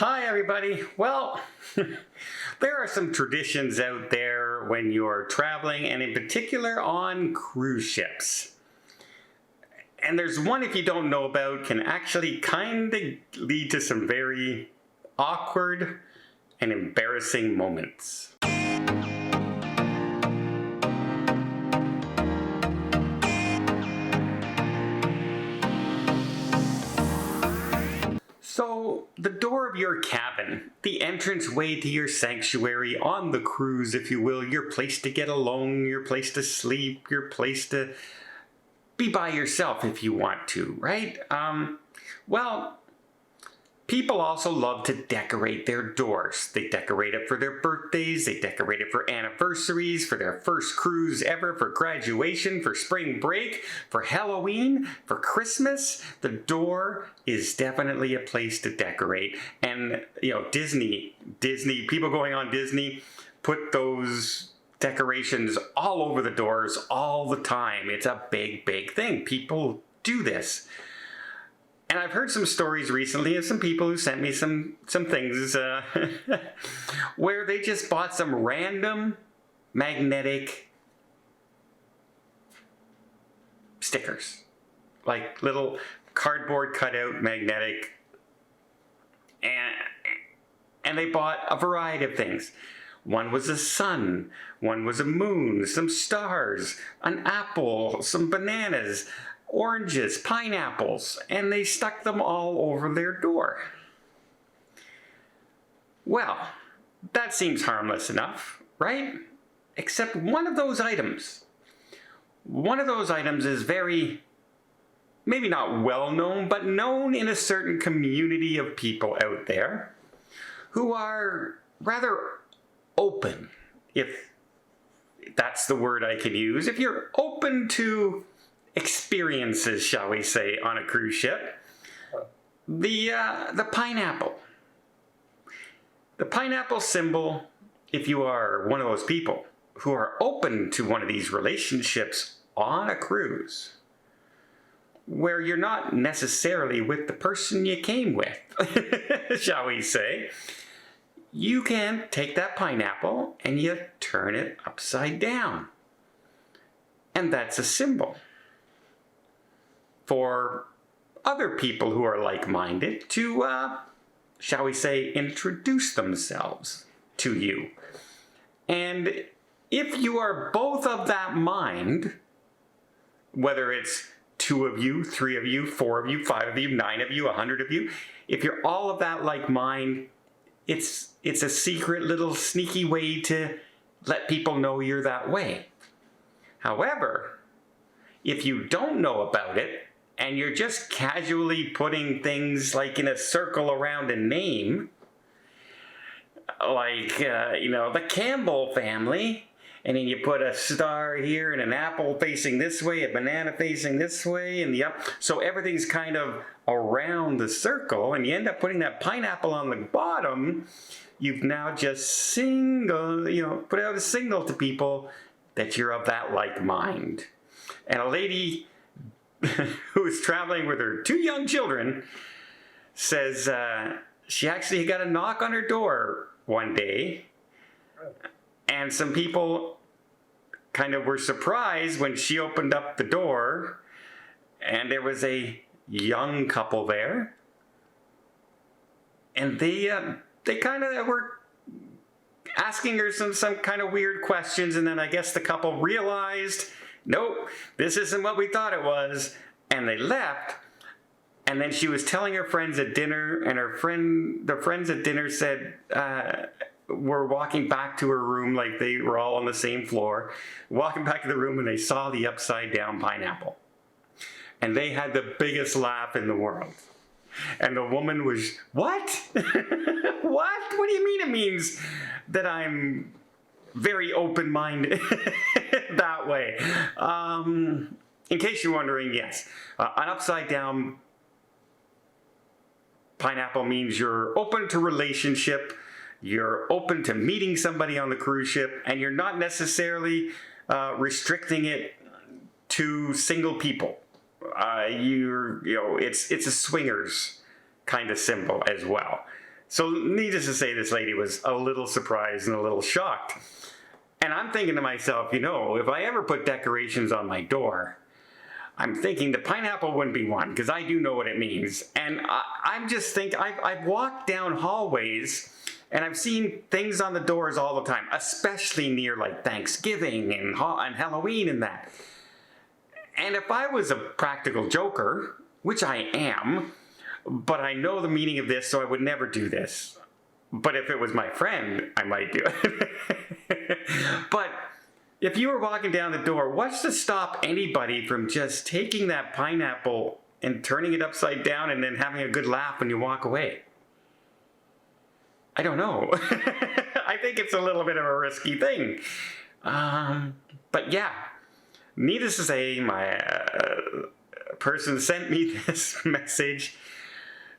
Hi, everybody. Well, there are some traditions out there when you're traveling, and in particular on cruise ships. And there's one, if you don't know about, can actually kind of lead to some very awkward and embarrassing moments. So, the door of your cabin, the entranceway to your sanctuary on the cruise, if you will, your place to get alone, your place to sleep, your place to be by yourself if you want to, right? Well, people also love to decorate their doors. They decorate it for their birthdays, they decorate it for anniversaries, for their first cruise ever, for graduation, for spring break, for Halloween, for Christmas. The door is definitely a place to decorate. And, Disney, people going on Disney put those decorations all over the doors all the time. It's a big, big thing. People do this. And I've heard some stories recently of some people who sent me some things where they just bought some random magnetic stickers. Like little cardboard cutout magnetic. And they bought a variety of things. One was a sun, one was a moon, some stars, an apple, some bananas, oranges, pineapples, and they stuck them all over their door. Well, that seems harmless enough, right? Except one of those items is very, maybe not well known, but known in a certain community of people out there who are rather open, if that's the word I can use. If you're open to experiences, shall we say, on a cruise ship, the pineapple. The pineapple symbol, if you are one of those people who are open to one of these relationships on a cruise, where you're not necessarily with the person you came with, shall we say, you can take that pineapple and you turn it upside down. And that's a symbol for other people who are like-minded to, shall we say, introduce themselves to you. And if you are both of that mind, whether it's 2 of you, 3 of you, 4 of you, 5 of you, 9 of you, 100 of you, if you're all of that like mind, it's a secret little sneaky way to let people know you're that way. However, if you don't know about it, and you're just casually putting things like in a circle around a name, like, the Campbell family, and then you put a star here and an apple facing this way, a banana facing this way, and so everything's kind of around the circle, and you end up putting that pineapple on the bottom. You've now just put out a signal to people that you're of that like mind. And a lady who is traveling with her 2 young children says she actually got a knock on her door one day, and some people kind of were surprised when she opened up the door, and there was a young couple there, and they kind of were asking her some kind of weird questions, and then I guess the couple realized, nope, this isn't what we thought it was, and they left. And then she was telling her friends at dinner, and the friends at dinner said, were walking back to her room, like they were all on the same floor, walking back to the room, and they saw the upside down pineapple. And they had the biggest laugh in the world. And the woman was, what? What? What do you mean it means that I'm very open-minded that way? In case you're wondering, yes. An upside-down pineapple means you're open to relationship, you're open to meeting somebody on the cruise ship, and you're not necessarily restricting it to single people. It's a swingers kind of symbol as well. So needless to say, this lady was a little surprised and a little shocked. And I'm thinking to myself, if I ever put decorations on my door, I'm thinking the pineapple wouldn't be one, because I do know what it means. And I'm just thinking, I've walked down hallways and I've seen things on the doors all the time, especially near like Thanksgiving and Halloween and that. And if I was a practical joker, which I am, but I know the meaning of this, so I would never do this. But if it was my friend, I might do it. But if you were walking down the door, what's to stop anybody from just taking that pineapple and turning it upside down and then having a good laugh when you walk away? I don't know. I think it's a little bit of a risky thing. But yeah, needless to say, my person sent me this message,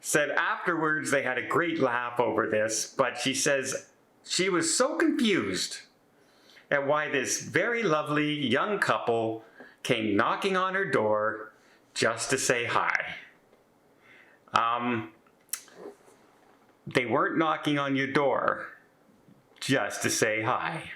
said afterwards they had a great laugh over this, but she says she was so confused at why this very lovely young couple came knocking on her door just to say hi. They weren't knocking on your door just to say hi.